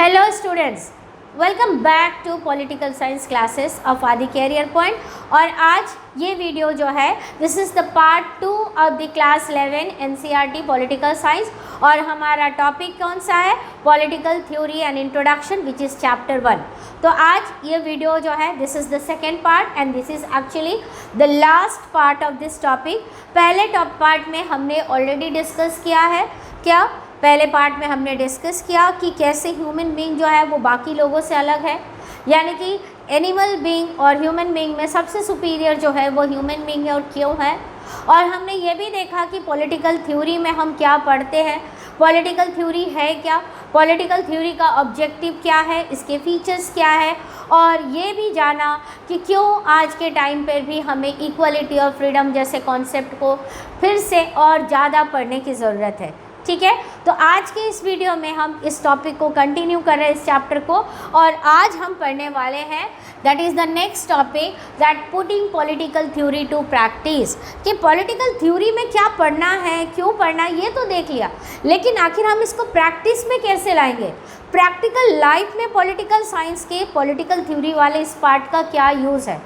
Hello students, welcome back to political science classes of Aadi career point. और आज ये video जो है this is the part 2 of the class 11 NCERT political science. और हमारा topic कौन सा है? Political theory and introduction, which is chapter 1। तो आज ये वीडियो जो है this is the second part and this is actually the last part of this topic. पहले टॉप पार्ट में हमने ऑलरेडी डिस्कस किया है। क्या पहले पार्ट में हमने डिस्कस किया कि कैसे ह्यूमन बीइंग जो है वो बाकी लोगों से अलग है, यानी कि एनिमल बीइंग और ह्यूमन बीइंग में सबसे सुपीरियर जो है वो ह्यूमन बीइंग है और क्यों है। और हमने ये भी देखा कि पॉलिटिकल थ्योरी में हम क्या पढ़ते हैं, पॉलिटिकल थ्योरी है क्या, पॉलिटिकल थ्योरी का ऑब्जेक्टिव क्या है, इसके फीचर्स क्या है। और ये भी जाना कि क्यों आज के टाइम पर भी हमें इक्वलिटी और फ्रीडम जैसे कॉन्सेप्ट को फिर से और ज़्यादा पढ़ने की ज़रूरत है। ठीक है, तो आज के इस वीडियो में हम इस टॉपिक को कंटिन्यू कर रहे हैं, इस चैप्टर को। और आज हम पढ़ने वाले हैं that is the next topic that putting political theory to practice. कि पॉलिटिकल थ्योरी में क्या पढ़ना है, क्यों पढ़ना है, ये तो देख लिया, लेकिन आखिर हम इसको प्रैक्टिस में कैसे लाएंगे, प्रैक्टिकल लाइफ में पॉलिटिकल साइंस के पॉलिटिकल थ्योरी वाले इस पार्ट का क्या यूज़ है।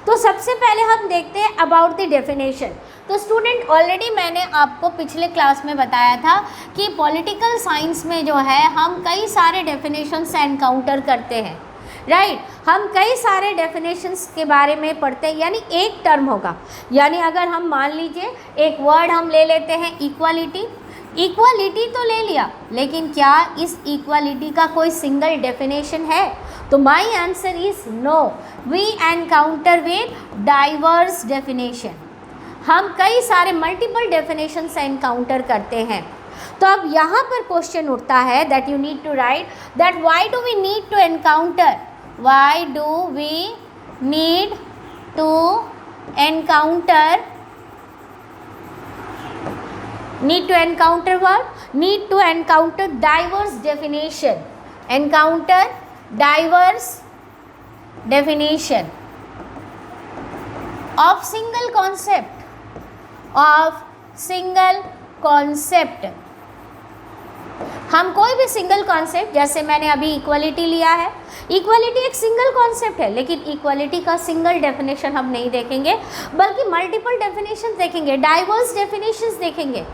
तो सबसे पहले हम देखते हैं अबाउट द डेफिनेशन। तो स्टूडेंट ऑलरेडी मैंने आपको पिछले क्लास में बताया था कि पॉलिटिकल साइंस में जो है हम कई सारे डेफिनेशंस एनकाउंटर करते हैं, राइट। हम कई सारे डेफिनेशंस के बारे में पढ़ते हैं, यानी एक टर्म होगा, यानी अगर हम मान लीजिए एक वर्ड हम ले लेते हैं इक्वालिटी। इक्वालिटी तो ले लिया, लेकिन क्या इस इक्वालिटी का कोई सिंगल डेफिनेशन है? तो my answer is no. We encounter with diverse definition. हम कई सारे मल्टीपल डेफिनेशन से एनकाउंटर करते हैं। तो अब यहाँ पर क्वेश्चन उठता है that you need to write that why do we need to encounter, why do we need to encounter, need to encounter what? Need to encounter diverse definition, encounter diverse definition of single concept, of single concept। हम कोई भी single concept, जैसे मैंने अभी equality लिया है, equality एक single concept है, लेकिन इक्वलिटी का सिंगल डेफिनेशन हम नहीं देखेंगे, बल्कि मल्टीपल डेफिनेशन देखेंगे, डाइवर्स डेफिनेशंस देखेंगे।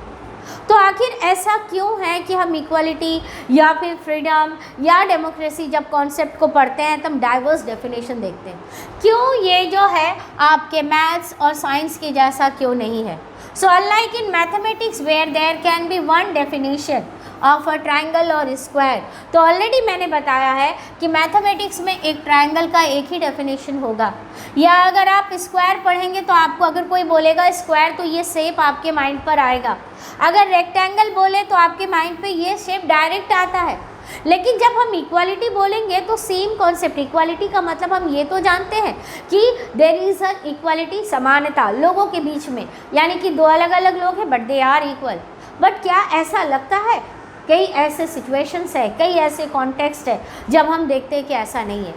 तो आखिर ऐसा क्यों है कि हम इक्वलिटी या फिर फ्रीडम या डेमोक्रेसी जब कॉन्सेप्ट को पढ़ते हैं तब डाइवर्स डेफिनेशन देखते हैं? क्यों ये जो है आपके मैथ्स और साइंस के जैसा क्यों नहीं है? So unlike in mathematics where there can be one definition of a triangle और स्क्वायर। तो ऑलरेडी मैंने बताया है कि मैथमेटिक्स में एक ट्राइंगल का एक ही डेफिनेशन होगा, या अगर आप स्क्वायर पढ़ेंगे तो आपको अगर कोई बोलेगा स्क्वायर तो ये शेप आपके माइंड पर आएगा, अगर रेक्टेंगल बोले तो आपके माइंड पे ये शेप डायरेक्ट आता है। लेकिन जब हम इक्वालिटी बोलेंगे तो सेम कॉन्सेप्ट, इक्वालिटी का मतलब हम ये तो जानते हैं कि देयर इज़ अ इक्वालिटी, समानता लोगों के बीच में, यानी कि दो अलग अलग लोग हैं but they are equal. But क्या ऐसा लगता है? कई ऐसे सिचुएशंस है, कई ऐसे कॉन्टेक्स्ट है जब हम देखते हैं कि ऐसा नहीं है।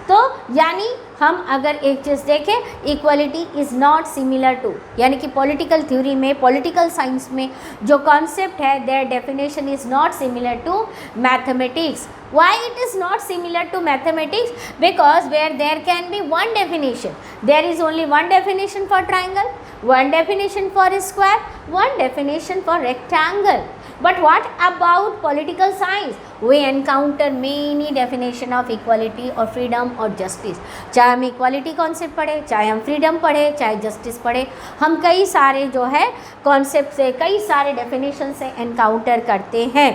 तो यानी हम अगर एक चीज़ देखें, equality is not similar to, यानी कि पॉलिटिकल थ्योरी में, पॉलिटिकल साइंस में जो कॉन्सेप्ट है their definition is not similar to mathematics. Why it is not similar to mathematics? Because where there can be one definition, there is only one definition for triangle, one definition for square, one definition for rectangle. But what about political science? We encounter many definition of equality or freedom or justice. चाहे हम equality concept पढ़े, चाहे हम freedom पढ़े, चाहे justice पढ़े, हम कई सारे जो है कॉन्सेप्ट से, कई सारे डेफिनेशन से एनकाउंटर करते हैं।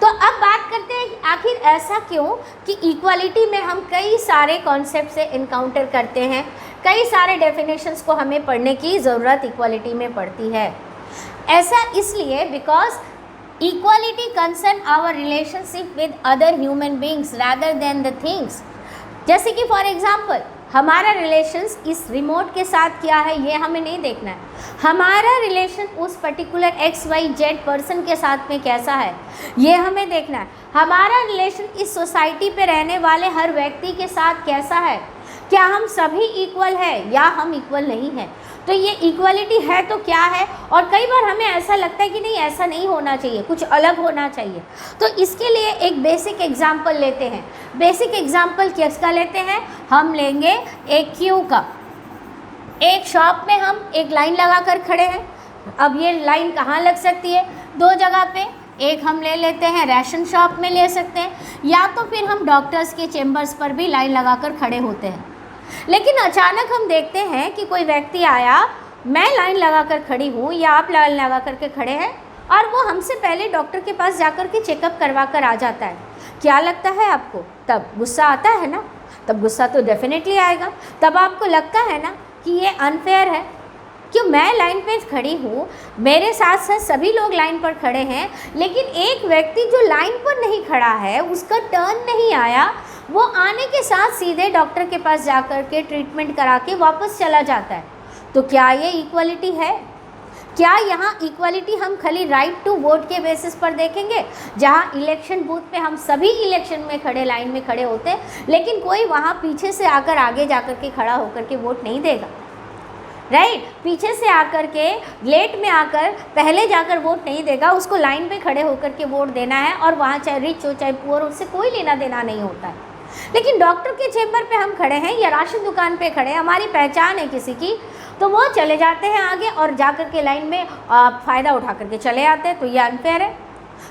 तो अब बात करते हैं आखिर ऐसा क्यों कि इक्वालिटी में हम कई सारे कॉन्सेप्ट से एनकाउंटर करते हैं, कई सारे डेफिनेशंस को हमें पढ़ने की ज़रूरत इक्वालिटी में पड़ती है। ऐसा इसलिए because equality concern our relationship with other human beings rather than the things. जैसे कि फॉर एग्जाम्पल हमारा रिलेशंस इस रिमोट के साथ क्या है ये हमें नहीं देखना है, हमारा रिलेशन उस पर्टिकुलर XYZ पर्सन के साथ में कैसा है ये हमें देखना है, हमारा रिलेशन इस सोसाइटी पे रहने वाले हर व्यक्ति के साथ कैसा है, क्या हम सभी इक्वल है या हम इक्वल नहीं हैं? तो ये इक्वलिटी है तो क्या है? और कई बार हमें ऐसा लगता है कि नहीं, ऐसा नहीं होना चाहिए, कुछ अलग होना चाहिए। तो इसके लिए एक बेसिक एग्जाम्पल लेते हैं। बेसिक एग्जाम्पल किसका लेते हैं? हम लेंगे एक क्यू का। एक शॉप में हम एक लाइन लगा कर खड़े हैं। अब ये लाइन कहाँ लग सकती है? दो जगह पे। एक हम ले लेते हैं राशन शॉप में ले सकते हैं, या तो फिर हम डॉक्टर्स के चेम्बर्स पर भी लाइन लगा कर खड़े होते हैं। लेकिन अचानक हम देखते हैं कि कोई व्यक्ति आया, मैं लाइन लगा कर खड़ी हूँ या आप लाइन लगा कर के खड़े हैं, और वो हमसे पहले डॉक्टर के पास जाकर के चेकअप करवा कर आ जाता है। क्या लगता है आपको? तब गुस्सा आता है ना? तब गुस्सा तो डेफिनेटली आएगा। तब आपको लगता है ना कि ये अनफेयर है, क्यों मैं लाइन पे खड़ी हूँ, मेरे साथ साथ सभी लोग लाइन पर खड़े हैं, लेकिन एक व्यक्ति जो लाइन पर नहीं खड़ा है, उसका टर्न नहीं आया, वो आने के साथ सीधे डॉक्टर के पास जाकर के ट्रीटमेंट करा के वापस चला जाता है। तो क्या ये इक्वलिटी है? क्या यहाँ इक्वलिटी हम खाली राइट टू वोट के बेसिस पर देखेंगे, जहाँ इलेक्शन बूथ पे हम सभी इलेक्शन में खड़े लाइन में खड़े होते हैं, लेकिन कोई वहाँ पीछे से आकर आगे जाकर के खड़ा होकर के वोट नहीं देगा, राइट? पीछे से आकर के लेट में आकर पहले जाकर वोट नहीं देगा, उसको लाइन पे खड़े होकर के वोट देना है, और वहाँ चाहे रिच हो चाहे पुअर, उससे कोई लेना देना नहीं होता है। लेकिन डॉक्टर के चेम्बर पे हम खड़े हैं या राशन दुकान पे खड़े हैं, हमारी पहचान है किसी की, तो वो चले जाते हैं आगे और जाकर के लाइन में फ़ायदा उठा करके चले आते हैं। तो ये अनफेयर है।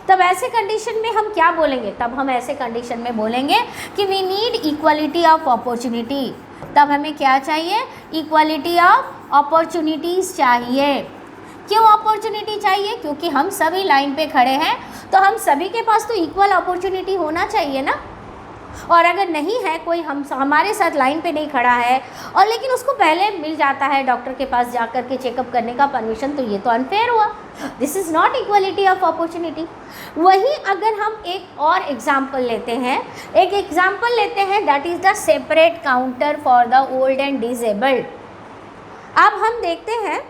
तब ऐसे कंडीशन में हम क्या बोलेंगे? तब हम ऐसे कंडीशन में बोलेंगे कि we need equality of opportunity. तब हमें क्या चाहिए? इक्वलिटी ऑफ अपॉर्चुनिटीज़ चाहिए। क्यों अपॉर्चुनिटी चाहिए? क्योंकि हम सभी लाइन पे खड़े हैं, तो हम सभी के पास तो इक्वल अपॉर्चुनिटी होना चाहिए ना। और अगर नहीं है, कोई हमारे साथ लाइन पे नहीं खड़ा है और लेकिन उसको पहले मिल जाता है डॉक्टर के पास जाकर के चेकअप करने का परमिशन, तो ये तो अनफेयर हुआ। This is not equality of opportunity. वहीं अगर हम एक और एग्जाम्पल लेते हैं, that is the separate counter for the old and disabled. अब हम देखते हैं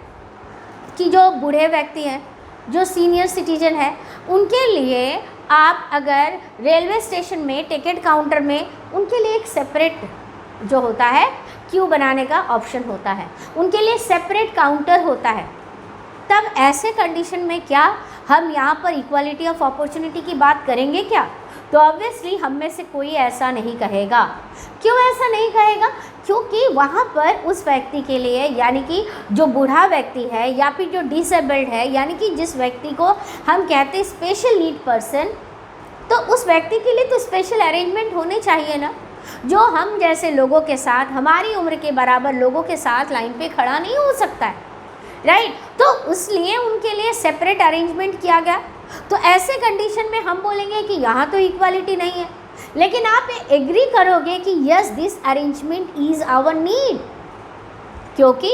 कि जो बूढ़े व्यक्ति हैं, जो सीनियर सिटीजन है, उनके लिए आप अगर रेलवे स्टेशन में टिकट काउंटर में उनके लिए एक सेपरेट जो होता है क्यू बनाने का ऑप्शन होता है, उनके लिए सेपरेट काउंटर होता है। तब ऐसे कंडीशन में क्या हम यहाँ पर इक्वालिटी ऑफ अपॉर्चुनिटी की बात करेंगे क्या? तो ऑब्वियसली हम में से कोई ऐसा नहीं कहेगा। क्यों ऐसा नहीं कहेगा? क्योंकि वहाँ पर उस व्यक्ति के लिए, यानी कि जो बूढ़ा व्यक्ति है या फिर जो डिसेबल्ड है, यानी कि जिस व्यक्ति को हम कहते हैं स्पेशल नीड पर्सन, तो उस व्यक्ति के लिए तो स्पेशल अरेंजमेंट होने चाहिए ना। जो हम जैसे लोगों के साथ, हमारी उम्र के बराबर लोगों के साथ लाइन पे खड़ा नहीं हो सकता है, राइट? तो इसलिए उनके लिए सेपरेट अरेंजमेंट किया गया। तो ऐसे कंडीशन में हम बोलेंगे कि यहाँ तो इक्वालिटी नहीं है, लेकिन आप एग्री करोगे कि yes this arrangement is our need, क्योंकि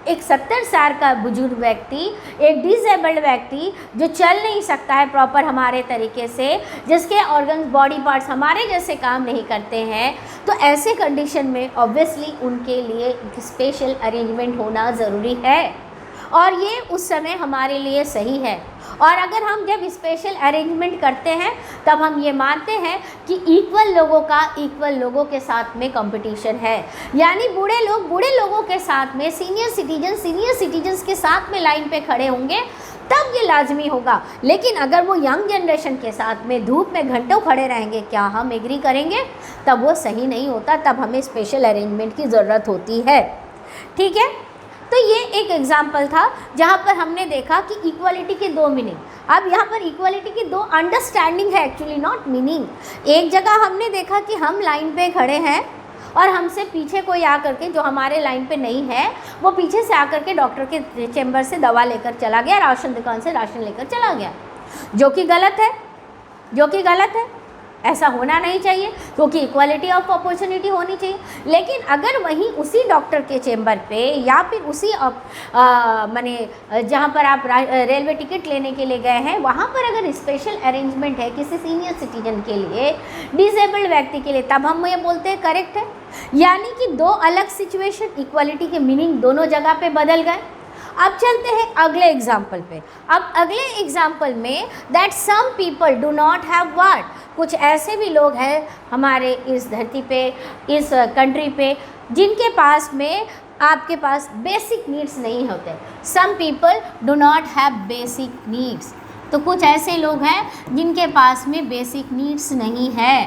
एक 70 साल का बुजुर्ग व्यक्ति, एक डिसेबल्ड व्यक्ति जो चल नहीं सकता है प्रॉपर हमारे तरीके से, जिसके ऑर्गन्स, बॉडी पार्ट्स हमारे जैसे काम नहीं करते हैं, तो ऐसे कंडीशन में ऑब्वियसली उनके लिए एक स्पेशल अरेंजमेंट होना ज़रूरी है, और ये उस समय हमारे लिए सही है। और अगर हम जब स्पेशल अरेंजमेंट करते हैं, तब हम ये मानते हैं कि इक्वल लोगों का इक्वल लोगों के साथ में कंपटीशन है, यानी बूढ़े लोग बूढ़े लोगों के साथ में, सीनियर सिटीजन्स के साथ में लाइन पे खड़े होंगे, तब ये लाजमी होगा। लेकिन अगर वो यंग जनरेशन के साथ में धूप में घंटों खड़े रहेंगे, क्या हम एग्री करेंगे? तब वो सही नहीं होता, तब हमें स्पेशल अरेंजमेंट की ज़रूरत होती है। ठीक है, तो ये एक एग्जाम्पल था जहाँ पर हमने देखा कि इक्वालिटी के दो मीनिंग। अब यहाँ पर इक्वालिटी की दो अंडरस्टैंडिंग है, एक्चुअली नॉट मीनिंग। एक जगह हमने देखा कि हम लाइन पे खड़े हैं और हमसे पीछे कोई आकर के, जो हमारे लाइन पे नहीं है, वो पीछे से आकर के डॉक्टर के चेम्बर से दवा लेकर चला गया, राशन दुकान से राशन लेकर चला गया, जो कि गलत है। ऐसा होना नहीं चाहिए, क्योंकि इक्वालिटी ऑफ अपॉर्चुनिटी होनी चाहिए। लेकिन अगर वहीं उसी डॉक्टर के चेम्बर पे या फिर उसी माने जहाँ पर आप रेलवे टिकट लेने के लिए गए हैं, वहाँ पर अगर स्पेशल अरेंजमेंट है किसी सीनियर सिटीजन के लिए, डिसेबल्ड व्यक्ति के लिए, तब हम ये बोलते हैं करेक्ट है। यानी कि दो अलग सिचुएशन, इक्वालिटी के मीनिंग दोनों जगह पे बदल गए। अब चलते हैं अगले एग्जाम्पल पे। अब अगले एग्जाम्पल में that some people do not have what, कुछ ऐसे भी लोग हैं हमारे इस धरती पे, इस कंट्री पे, जिनके पास में आपके पास बेसिक नीड्स नहीं होते। Some people do not have basic needs. तो कुछ ऐसे लोग हैं जिनके पास में बेसिक नीड्स नहीं है।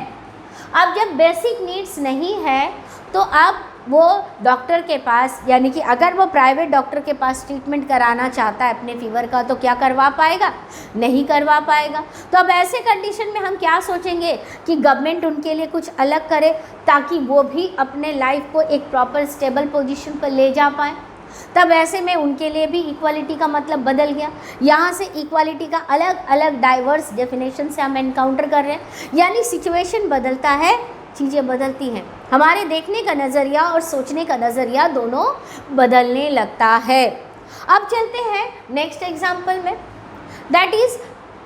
अब जब बेसिक नीड्स नहीं है तो अब वो डॉक्टर के पास, यानी कि अगर वो प्राइवेट डॉक्टर के पास ट्रीटमेंट कराना चाहता है अपने फीवर का, तो क्या करवा पाएगा? नहीं करवा पाएगा। तो अब ऐसे कंडीशन में हम क्या सोचेंगे कि गवर्नमेंट उनके लिए कुछ अलग करे ताकि वो भी अपने लाइफ को एक प्रॉपर स्टेबल पोजीशन पर ले जा पाए। तब ऐसे में उनके लिए भी इक्वालिटी का मतलब बदल गया। यहाँ से इक्वालिटी का अलग अलग डाइवर्स डेफिनेशन से हम एनकाउंटर कर रहे हैं, यानी सिचुएशन बदलता है, चीज़ें बदलती हैं, हमारे देखने का नज़रिया और सोचने का नज़रिया दोनों बदलने लगता है। अब चलते हैं नेक्स्ट एग्जाम्पल में, that is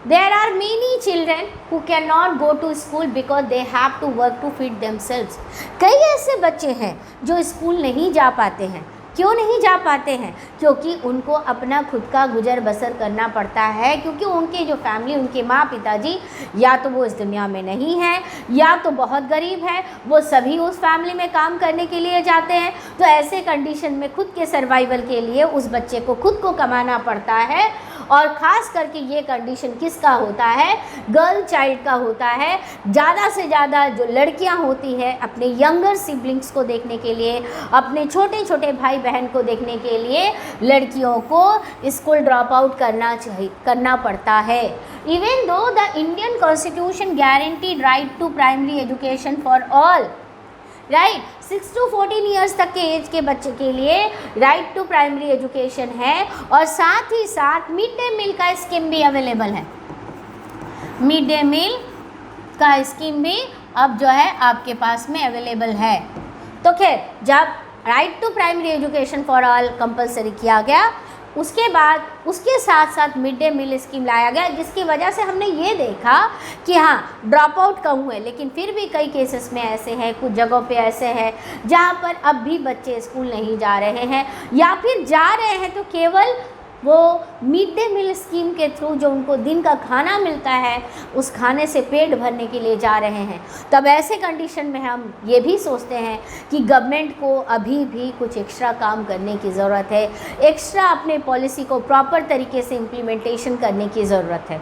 there are many children who can not go to school because they have to work to feed themselves. कई ऐसे बच्चे हैं जो स्कूल नहीं जा पाते हैं। क्यों नहीं जा पाते हैं? क्योंकि उनको अपना खुद का गुजर बसर करना पड़ता है, क्योंकि उनके जो फैमिली, उनके माँ पिताजी या तो वो इस दुनिया में नहीं हैं या तो बहुत गरीब है, वो सभी उस फैमिली में काम करने के लिए जाते हैं। तो ऐसे कंडीशन में खुद के सर्वाइवल के लिए उस बच्चे को खुद को कमाना पड़ता है। और ख़ास करके ये कंडीशन किसका होता है? गर्ल चाइल्ड का होता है। ज़्यादा से ज़्यादा जो लड़कियां होती हैं अपने यंगर सिबलिंग्स को देखने के लिए, अपने छोटे छोटे भाई बहन को देखने के लिए लड़कियों को स्कूल ड्रॉप आउट करना पड़ता है। Even though the Indian constitution guaranteed right to primary education for all, right 6 to 14 years तक के एज के बच्चे के लिए राइट टू प्राइमरी एजुकेशन है, और साथ ही साथ मिड डे मील का स्कीम भी अवेलेबल है। मिड डे मील का स्कीम भी अब जो है आपके पास में अवेलेबल है। तो खैर, जब right to primary education for all compulsory किया गया, उसके बाद उसके साथ साथ मिड डे मील स्कीम लाया गया, जिसकी वजह से हमने ये देखा कि हाँ ड्रॉप आउट कम हुए, लेकिन फिर भी कई केसेस में ऐसे हैं, कुछ जगहों पे ऐसे हैं जहाँ पर अब भी बच्चे स्कूल नहीं जा रहे हैं, या फिर जा रहे हैं तो केवल वो मिड डे मील स्कीम के थ्रू जो उनको दिन का खाना मिलता है उस खाने से पेट भरने के लिए जा रहे हैं। तब ऐसे कंडीशन में हम ये भी सोचते हैं कि गवर्नमेंट को अभी भी कुछ एक्स्ट्रा काम करने की ज़रूरत है, एक्स्ट्रा अपने पॉलिसी को प्रॉपर तरीके से इम्प्लीमेंटेशन करने की ज़रूरत है।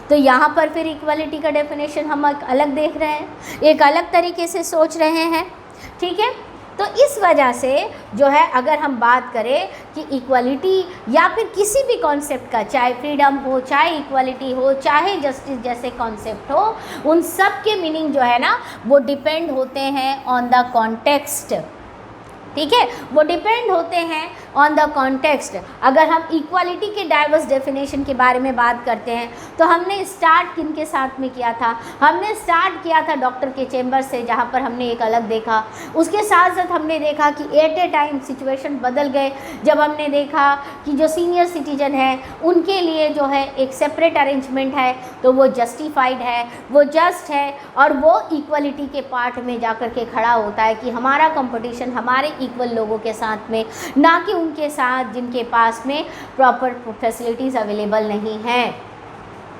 तो यहाँ पर फिर इक्वालिटी का डेफिनेशन हम अलग देख रहे हैं, एक अलग तरीके से सोच रहे हैं, ठीक है। तो इस वजह से जो है अगर हम बात करें कि इक्वालिटी या फिर किसी भी कॉन्सेप्ट का, चाहे फ्रीडम हो, चाहे इक्वालिटी हो, चाहे जस्टिस जैसे कॉन्सेप्ट हो, उन सब के मीनिंग जो है ना वो डिपेंड होते हैं ऑन द कॉन्टेक्स्ट, ठीक है, वो डिपेंड होते हैं ऑन द कॉन्टेक्स्ट। अगर हम इक्वालिटी के डाइवर्स डेफिनेशन के बारे में बात करते हैं तो हमने स्टार्ट किन के साथ में किया था? हमने स्टार्ट किया था डॉक्टर के चेम्बर से, जहाँ पर हमने एक अलग देखा। उसके साथ साथ हमने देखा कि एट ए टाइम सिचुएशन बदल गए, जब हमने देखा कि जो सीनियर सिटीजन है उनके लिए जो है एक सेपरेट अरेंजमेंट है, तो वो जस्टिफाइड है, वो जस्ट है, और वो इक्वालिटी के पार्ट में जाकर के खड़ा होता है कि हमारा कंपटीशन हमारे इक्वल लोगों के साथ में, ना कि उनके साथ जिनके पास में प्रॉपर फैसिलिटीज़ अवेलेबल नहीं हैं,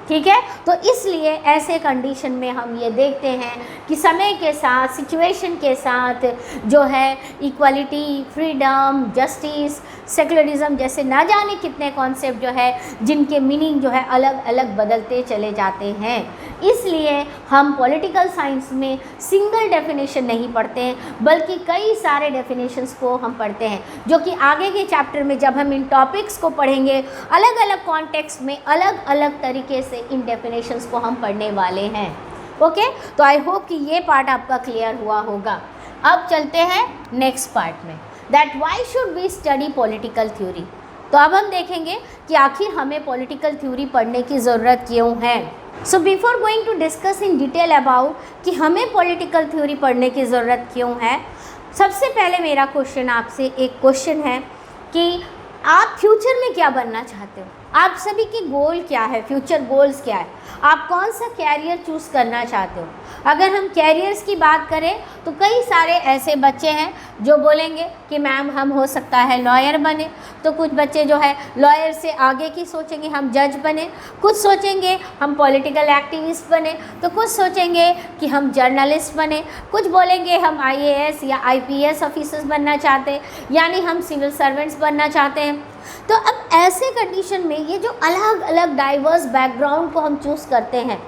ठीक है। तो इसलिए ऐसे कंडीशन में हम ये देखते हैं कि समय के साथ, सिचुएशन के साथ जो है इक्वालिटी, फ्रीडम, जस्टिस, सेकुलरिज्म जैसे ना जाने कितने कॉन्सेप्ट जो है जिनके मीनिंग जो है अलग अलग बदलते चले जाते हैं। इसलिए हम पॉलिटिकल साइंस में सिंगल डेफिनेशन नहीं पढ़ते हैं, बल्कि कई सारे डेफिनेशंस को हम पढ़ते हैं, जो कि आगे के चैप्टर में जब हम इन टॉपिक्स को पढ़ेंगे अलग अलग कॉन्टेक्स्ट में अलग अलग तरीके से इन डेफिनेशंस को हम पढ़ने वाले हैं। ओके, तो आई होप कि ये पार्ट आपका क्लियर हुआ होगा। अब चलते हैं नेक्स्ट पार्ट में, that why should we study political theory. तो अब हम देखेंगे कि आखिर हमें पॉलिटिकल थ्योरी पढ़ने की ज़रूरत क्यों है। So before going to discuss in detail about कि हमें पॉलिटिकल थ्योरी पढ़ने की ज़रूरत क्यों है, सबसे पहले मेरा क्वेश्चन आपसे एक क्वेश्चन है कि आप फ्यूचर में क्या बनना चाहते हो? आप सभी के गोल क्या है, फ्यूचर गोल्स क्या है? आप कौन सा कैरियर चूज़ करना चाहते हो? अगर हम कैरियर्स की बात करें तो कई सारे ऐसे बच्चे हैं जो बोलेंगे कि मैम हम हो सकता है लॉयर बने, तो कुछ बच्चे जो है लॉयर से आगे की सोचेंगे हम जज बने, कुछ सोचेंगे हम पॉलिटिकल एक्टिविस्ट बने, तो कुछ सोचेंगे कि हम जर्नलिस्ट बने, कुछ बोलेंगे हम IAS या IPS ऑफिसर्स बनना चाहते हैं, यानी हम सिविल सर्वेंट्स बनना चाहते हैं। तो अब ऐसे कंडीशन में ये जो अलग अलग डाइवर्स बैकग्राउंड को हम चूज़ करते हैं,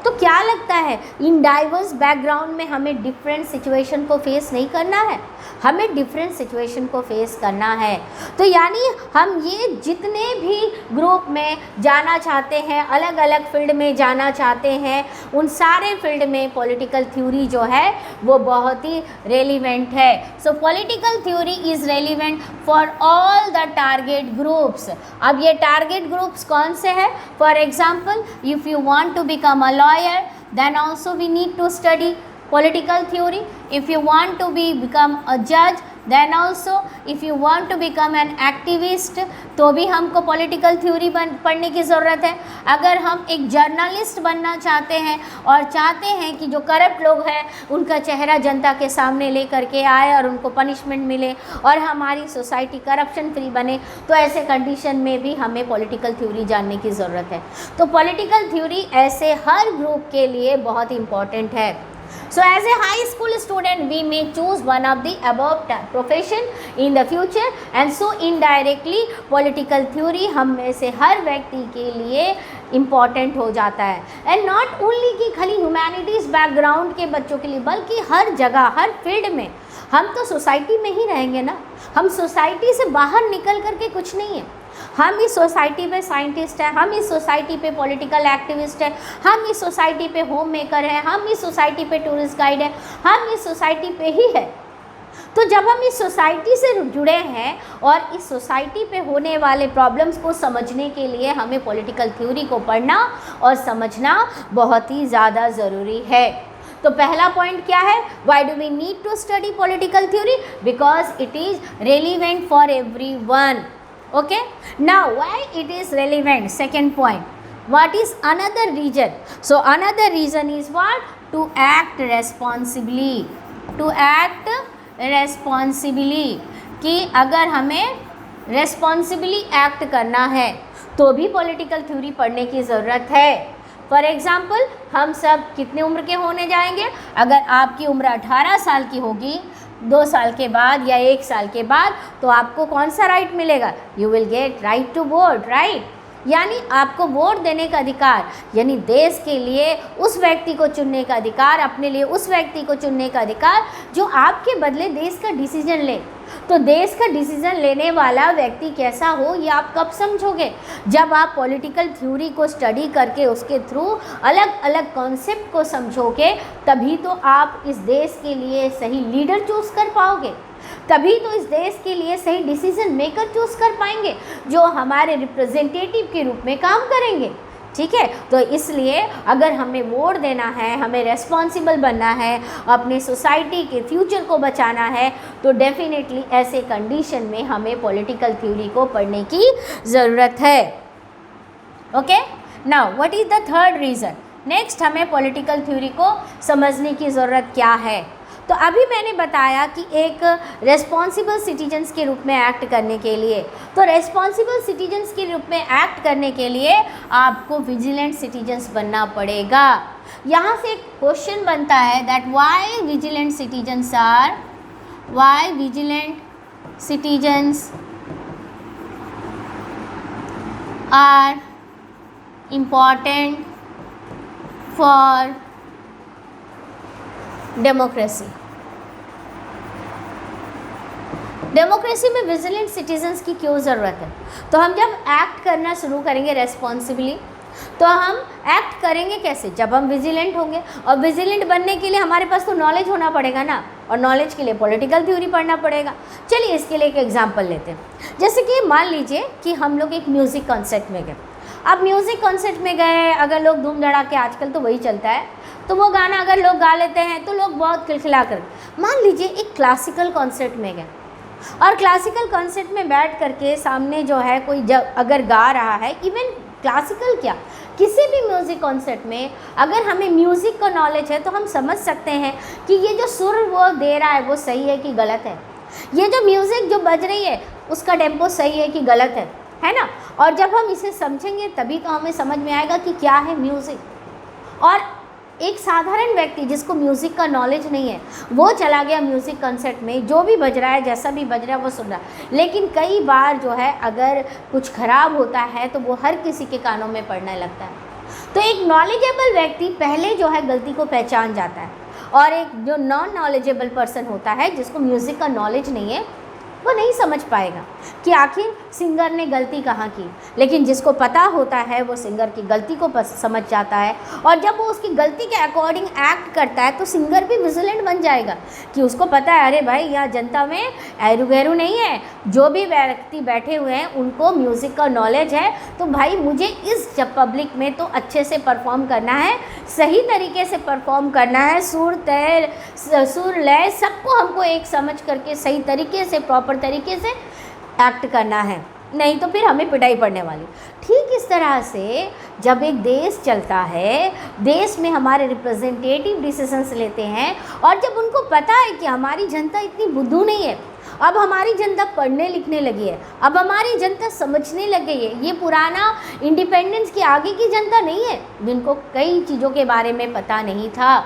तो क्या लगता है इन डाइवर्स बैकग्राउंड में हमें डिफरेंट सिचुएशन को फेस नहीं करना है, हमें डिफरेंट सिचुएशन को फेस करना है। तो यानी हम ये जितने भी ग्रुप में जाना चाहते हैं, अलग अलग फील्ड में जाना चाहते हैं, उन सारे फील्ड में पॉलिटिकल थ्योरी जो है वो बहुत ही रेलिवेंट है। So political theory is relevant for all the target groups. अब ये टारगेट ग्रुप्स कौन से हैं? For example, if you want to become a lawyer, then also we need to study political theory. If you want to become a judge, then also if you want to become an activist, तो भी हमको political theory पढ़ने की ज़रूरत है। अगर हम एक जर्नलिस्ट बनना चाहते हैं और चाहते हैं कि जो करप्ट लोग हैं उनका चेहरा जनता के सामने ले करके आए और उनको पनिशमेंट मिले और हमारी सोसाइटी करप्शन फ्री बने, तो ऐसे कंडीशन में भी हमें पॉलिटिकल थ्योरी जानने की ज़रूरत है। तो पॉलिटिकल थ्योरी ऐसे हर ग्रुप के लिए बहुत इम्पॉर्टेंट है। So as a high school student, we may choose one of the above profession in the future, and so indirectly political theory हम में से हर व्यक्ति के लिए इम्पॉर्टेंट हो जाता है। एंड नॉट ओनली कि खाली ह्यूमैनिटीज़ बैकग्राउंड के बच्चों के लिए, बल्कि हर जगह हर फील्ड में। हम तो सोसाइटी में ही रहेंगे ना, हम सोसाइटी से बाहर निकल करके कुछ नहीं है। हम इस सोसाइटी पे साइंटिस्ट हैं, हम इस सोसाइटी पे पॉलिटिकल एक्टिविस्ट हैं, हम इस सोसाइटी पे होम मेकर हैं, हम इस सोसाइटी पे टूरिस्ट गाइड हैं, हम इस सोसाइटी पे ही है। तो जब हम इस सोसाइटी से जुड़े हैं और इस सोसाइटी पे होने वाले प्रॉब्लम्स को समझने के लिए हमें पॉलिटिकल थ्योरी को पढ़ना और समझना बहुत ही ज़्यादा ज़रूरी है। तो पहला पॉइंट क्या है? Why do we need to study political theory? Because it is relevant for everyone. Okay, now why it is relevant? Second point, what is another reason? So another reason is what? To act responsibly, to act responsibly, कि अगर हमें responsibly act करना है तो भी political theory पढ़ने की ज़रूरत है। फॉर एग्ज़ाम्पल, हम सब कितने उम्र के होने जाएंगे? अगर आपकी उम्र 18 साल की होगी 2 साल के बाद या 1 साल के बाद, तो आपको कौन सा राइट मिलेगा? You will get right to vote, right? यानी आपको वोट देने का अधिकार, यानी देश के लिए उस व्यक्ति को चुनने का अधिकार, अपने लिए उस व्यक्ति को चुनने का अधिकार जो आपके बदले देश का डिसीजन ले। तो देश का डिसीजन लेने वाला व्यक्ति कैसा हो ये आप कब समझोगे? जब आप पॉलिटिकल थ्योरी को स्टडी करके उसके थ्रू अलग अलग कॉन्सेप्ट को समझोगे, तभी तो आप इस देश के लिए सही लीडर चूज़ कर पाओगे, तभी तो इस देश के लिए सही डिसीजन मेकर चूज़ कर पाएंगे जो हमारे रिप्रेजेंटेटिव के रूप में काम करेंगे। ठीक है, तो इसलिए अगर हमें वोट देना है, हमें रेस्पॉन्सिबल बनना है, अपने सोसाइटी के फ्यूचर को बचाना है, तो डेफिनेटली ऐसे कंडीशन में हमें पॉलिटिकल थ्योरी को पढ़ने की ज़रूरत है। Okay, now what is the third reason? Next हमें पॉलिटिकल थ्योरी को समझने की ज़रूरत क्या है? तो अभी मैंने बताया कि एक रेस्पॉन्सिबल सिटीजन्स के रूप में एक्ट करने के लिए, तो रेस्पॉन्सिबल सिटीजन्स के रूप में एक्ट करने के लिए आपको विजिलेंट सिटीजन्स बनना पड़ेगा। यहाँ से एक क्वेश्चन बनता है that why vigilant citizens are important for democracy में विजिलेंट सिटीजन्स की क्यों ज़रूरत है? तो हम जब एक्ट करना शुरू करेंगे रेस्पॉन्सिबली, तो हम एक्ट करेंगे कैसे? जब हम विजिलेंट होंगे, और विजिलेंट बनने के लिए हमारे पास तो नॉलेज होना पड़ेगा ना, और नॉलेज के लिए पॉलिटिकल थ्योरी पढ़ना पड़ेगा। चलिए इसके लिए एक एग्जांपल लेते हैं। जैसे कि मान लीजिए कि हम लोग एक म्यूज़िक कॉन्सर्ट में गए। अब म्यूज़िक कॉन्सर्ट में गए, अगर लोग धूम धड़ाके, आजकल तो वही चलता है, तो वो गाना अगर लोग गा लेते हैं तो लोग बहुत खिलखिला कर। मान लीजिए एक क्लासिकल कॉन्सर्ट में गए, और क्लासिकल कॉन्सर्ट में बैठ करके सामने जो है कोई जब अगर गा रहा है, इवन क्लासिकल क्या, किसी भी म्यूज़िक कॉन्सर्ट में अगर हमें म्यूज़िक का नॉलेज है तो हम समझ सकते हैं कि ये जो सुर वो दे रहा है वो सही है कि गलत है, ये जो म्यूज़िक जो बज रही है उसका टेम्पो सही है कि गलत है ना। और जब हम इसे समझेंगे तभी तो हमें समझ में आएगा कि क्या है म्यूज़िक। और एक साधारण व्यक्ति जिसको म्यूज़िक का नॉलेज नहीं है वो चला गया म्यूज़िक कंसर्ट में, जो भी बज रहा है जैसा भी बज रहा है वो सुन रहा है, लेकिन कई बार जो है अगर कुछ ख़राब होता है तो वो हर किसी के कानों में पड़ने लगता है। तो एक नॉलेजेबल व्यक्ति पहले जो है गलती को पहचान जाता है, और एक जो नॉन नॉलेजेबल पर्सन होता है जिसको म्यूज़िक का नॉलेज नहीं है वो नहीं समझ पाएगा कि आखिर सिंगर ने गलती कहाँ की। लेकिन जिसको पता होता है वो सिंगर की गलती को समझ जाता है, और जब वो उसकी गलती के अकॉर्डिंग एक्ट करता है तो सिंगर भी विजिलेंट बन जाएगा कि उसको पता है अरे भाई यहाँ जनता में ऐरू गैरू नहीं है, जो भी व्यक्ति बैठे हुए हैं उनको म्यूज़िक का नॉलेज है, तो भाई मुझे इस जब पब्लिक में तो अच्छे से परफॉर्म करना है, सही तरीके से परफॉर्म करना है, सुर तय सुर लय सबको हमको एक समझ करके सही तरीके से प्रॉपर तरीके से एक्ट करना है, नहीं तो फिर हमें पिटाई पड़ने वाली। ठीक इस तरह से जब एक देश चलता है, देश में हमारे रिप्रेजेंटेटिव डिसीजंस लेते हैं, और जब उनको पता है कि हमारी जनता इतनी बुद्धू नहीं है, अब हमारी जनता पढ़ने लिखने लगी है, अब हमारी जनता समझने लग गई है, ये पुराना इंडिपेंडेंस के आगे की जनता नहीं है जिनको कई चीज़ों के बारे में पता नहीं था,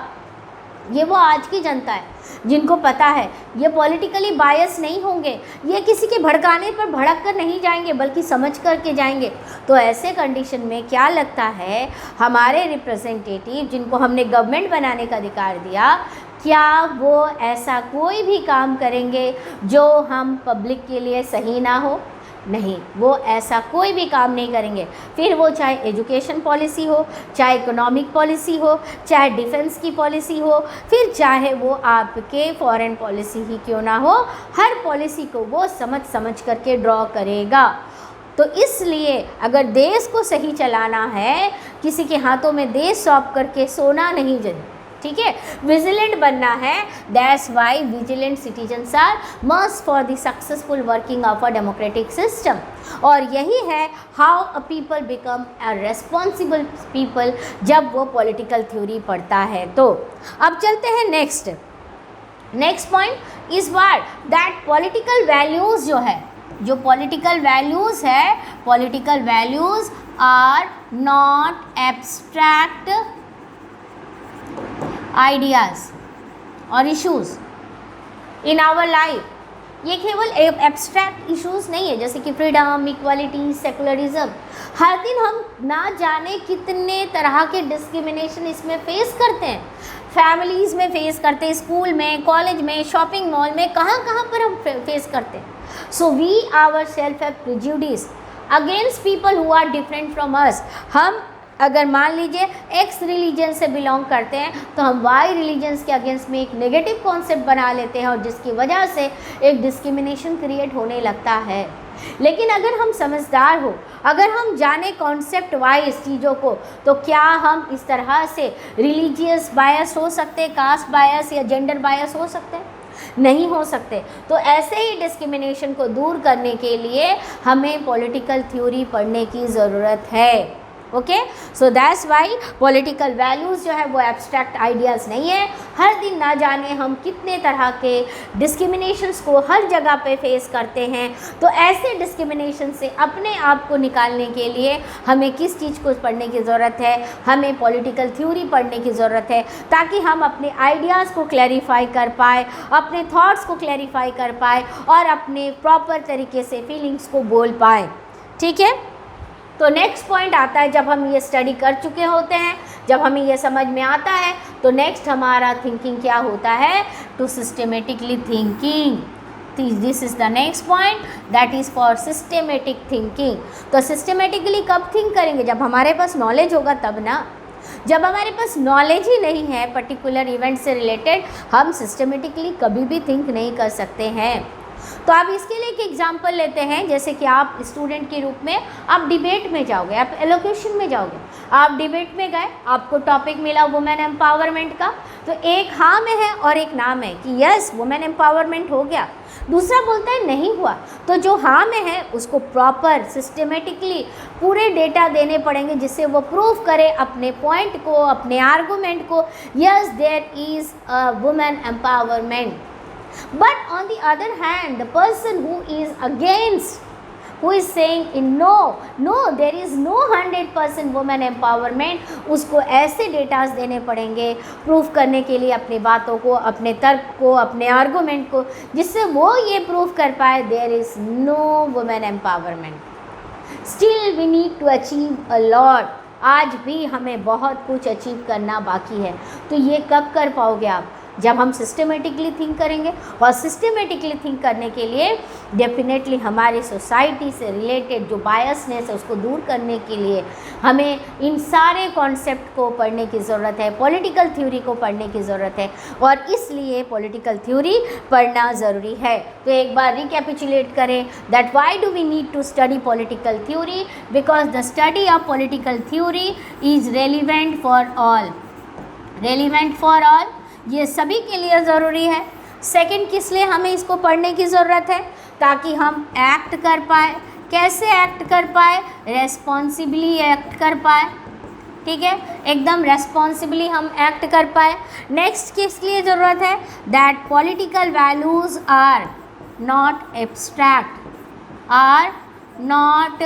ये वो आज की जनता है जिनको पता है, ये पॉलिटिकली बायस नहीं होंगे, ये किसी के भड़काने पर भड़क कर नहीं जाएंगे बल्कि समझ कर के जाएंगे। तो ऐसे कंडीशन में क्या लगता है हमारे रिप्रेजेंटेटिव जिनको हमने गवर्नमेंट बनाने का अधिकार दिया, क्या वो ऐसा कोई भी काम करेंगे जो हम पब्लिक के लिए सही ना हो? नहीं, वो ऐसा कोई भी काम नहीं करेंगे। फिर वो चाहे एजुकेशन पॉलिसी हो, चाहे इकोनॉमिक पॉलिसी हो, चाहे डिफेंस की पॉलिसी हो, फिर चाहे वो आपके फॉरेन पॉलिसी ही क्यों ना हो, हर पॉलिसी को वो समझ करके ड्रॉ करेगा। तो इसलिए अगर देश को सही चलाना है, किसी के हाथों में देश सौंप करके सोना नहीं चाहिए, ठीक है, विजिलेंट बनना है। That's why vigilant citizens are must for the successful working of a democratic system. और यही है how a people become a responsible people, जब वो पॉलिटिकल थ्योरी पढ़ता है। तो अब चलते हैं next point is what that political values जो है, जो पॉलिटिकल वैल्यूज़ है, political values are not abstract ideas और इश्यूज़ इन आवर लाइफ। ये केवल एब्स्ट्रैक्ट इश्यूज़ नहीं है जैसे कि फ्रीडम, इक्वालिटी, सेकुलरिज्म। हर दिन हम ना जाने कितने तरह के डिस्क्रिमिनेशन इसमें फेस करते हैं, फैमिलीज़ में फेस करते हैं, स्कूल में, कॉलेज में, शॉपिंग मॉल में, कहाँ पर हम फेस करते हैं। So we our self have prejudice against people who are different from us. हम अगर मान लीजिए एक्स रिलीजन से बिलोंग करते हैं तो हम वाई रिलीजन्स के अगेंस्ट में एक नेगेटिव कॉन्सेप्ट बना लेते हैं, और जिसकी वजह से एक डिस्क्रिमिनेशन क्रिएट होने लगता है। लेकिन अगर हम समझदार हो, अगर हम जाने कॉन्सेप्ट वाइज चीज़ों को, तो क्या हम इस तरह से रिलीजियस बायस हो सकते, कास्ट बायस या जेंडर बायस हो सकते हैं? नहीं हो सकते। तो ऐसे ही डिस्क्रिमिनेशन को दूर करने के लिए हमें पॉलिटिकल थ्योरी पढ़ने की ज़रूरत है। Okay, so that's why political values जो है वो एब्स्ट्रैक्ट आइडियाज़ नहीं है। हर दिन ना जाने हम कितने तरह के डिस्क्रिमिनेशंस को हर जगह पे फेस करते हैं। तो ऐसे डिस्क्रिमिनेशन से अपने आप को निकालने के लिए हमें किस चीज़ को पढ़ने की ज़रूरत है? हमें पॉलिटिकल थ्योरी पढ़ने की ज़रूरत है, ताकि हम अपने आइडियाज़ को क्लैरिफाई कर पाए, अपने थॉट्स को क्लैरिफाई कर पाए, और अपने प्रॉपर तरीके से फीलिंग्स को बोल पाए। ठीक है, तो नेक्स्ट पॉइंट आता है, जब हम ये स्टडी कर चुके होते हैं, जब हमें ये समझ में आता है, तो नेक्स्ट हमारा थिंकिंग क्या होता है? To systematically thinking. This is the next point that is for systematic thinking. तो सिस्टमेटिकली कब थिंक करेंगे? जब हमारे पास नॉलेज होगा तब ना। जब हमारे पास नॉलेज ही नहीं है पर्टिकुलर इवेंट से रिलेटेड, हम सिस्टमेटिकली कभी भी थिंक नहीं कर सकते हैं। तो आप इसके लिए एक एग्जांपल लेते हैं, जैसे कि आप स्टूडेंट के रूप में आप डिबेट में जाओगे, आप एलोकेशन में जाओगे, आप डिबेट में गए, आपको टॉपिक मिला वुमेन एम्पावरमेंट का, तो एक हाँ में है और एक ना में कि यस वुमेन एम्पावरमेंट हो गया, दूसरा बोलता है नहीं हुआ। तो जो हाँ में है उसको प्रॉपर सिस्टमेटिकली पूरे डेटा देने पड़ेंगे जिससे वो प्रूव करे अपने पॉइंट को, अपने आर्गूमेंट को, yes there is a women empowerment. But on the other hand, the person who is against, who is saying in no there is no 100% women empowerment, उसको ऐसे डेटास देने पड़ेंगे प्रूफ करने के लिए अपनी बातों को, अपने तर्क को, अपने आर्गूमेंट को, जिससे वो ये प्रूफ कर पाए there is no women empowerment. Still we need to achieve a lot. आज भी हमें बहुत कुछ अचीव करना बाकी है। तो ये कब कर पाओगे आप? जब हम सिस्टमेटिकली थिंक करेंगे, और सिस्टमेटिकली थिंक करने के लिए डेफिनेटली हमारी सोसाइटी से रिलेटेड जो बायसनेस है उसको दूर करने के लिए हमें इन सारे कॉन्सेप्ट को पढ़ने की ज़रूरत है, पॉलिटिकल थ्योरी को पढ़ने की ज़रूरत है, और इसलिए पॉलिटिकल थ्योरी पढ़ना ज़रूरी है। तो एक बार रिकैपिचुलेट करें that why do we need to study political theory, because the study of political theory is relevant for all, relevant for all, ये सभी के लिए ज़रूरी है। सेकंड, किस लिए हमें इसको पढ़ने की ज़रूरत है? ताकि हम एक्ट कर पाए। कैसे एक्ट कर पाए? रेस्पॉन्सिबली एक्ट कर पाए, ठीक है, एकदम रेस्पॉन्सिबली हम एक्ट कर पाए। नेक्स्ट किस लिए ज़रूरत है? That political values are not abstract, are not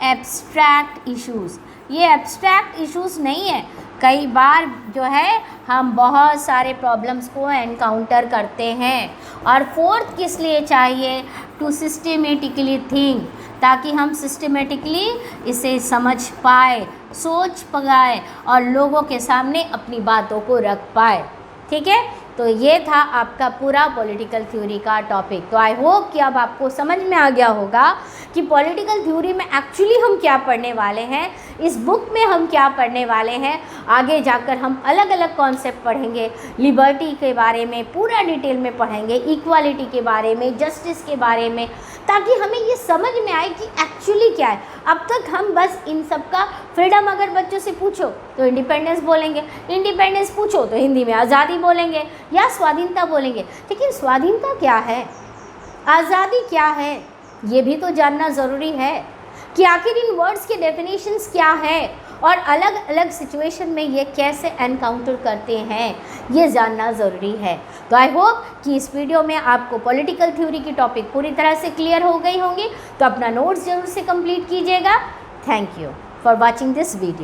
abstract issues, ये एब्स्ट्रैक्ट इश्यूज़ नहीं है। कई बार जो है हम बहुत सारे प्रॉब्लम्स को एनकाउंटर करते हैं। और फोर्थ किस लिए चाहिए? टू सिस्टमेटिकली थिंक, ताकि हम सिस्टमेटिकली इसे समझ पाए, सोच पाए और लोगों के सामने अपनी बातों को रख पाए, ठीक है। तो ये था आपका पूरा पॉलिटिकल थ्योरी का टॉपिक। तो आई होप कि अब आपको समझ में आ गया होगा कि पॉलिटिकल थ्योरी में एक्चुअली हम क्या पढ़ने वाले हैं, इस बुक में हम क्या पढ़ने वाले हैं। आगे जाकर हम अलग अलग कॉन्सेप्ट पढ़ेंगे, लिबर्टी के बारे में पूरा डिटेल में पढ़ेंगे, इक्वालिटी के बारे में, जस्टिस के बारे में, ताकि हमें ये समझ में आए कि एक्चुअली क्या है। अब तक हम बस इन सब का फ्रीडम अगर बच्चों से पूछो तो इंडिपेंडेंस बोलेंगे, इंडिपेंडेंस पूछो तो हिंदी में आज़ादी बोलेंगे या स्वाधीनता बोलेंगे। लेकिन स्वाधीनता क्या है, आज़ादी क्या है, ये भी तो जानना ज़रूरी है कि आखिर इन वर्ड्स के डेफिनेशंस क्या है और अलग अलग सिचुएशन में ये कैसे एनकाउंटर करते हैं, ये जानना ज़रूरी है। तो आई होप कि इस वीडियो में आपको पॉलिटिकल थ्योरी की टॉपिक पूरी तरह से क्लियर हो गई होंगी। तो अपना नोट्स ज़रूर से कंप्लीट कीजिएगा। Thank you for watching this video.